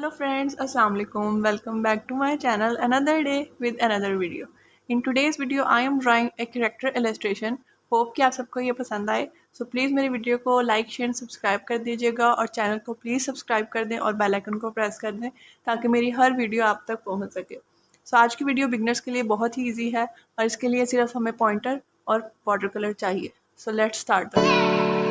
Hello friends, Assalamualaikum. Welcome back to my channel another day with another video. In today's video I am drawing a character illustration. Hope कि आप सबको ये पसंद आए. So please मेरी video को like share subscribe कर दीजिएगा और चैनल को प्लीज़ सब्सक्राइब कर दें और बेल आइकन को प्रेस कर दें ताकि मेरी हर वीडियो आप तक पहुंच सके. So आज की वीडियो बिगनर्स के लिए बहुत ही ईजी है और इसके लिए सिर्फ हमें पॉइंटर और वाटर कलर चाहिए. So let's start the video.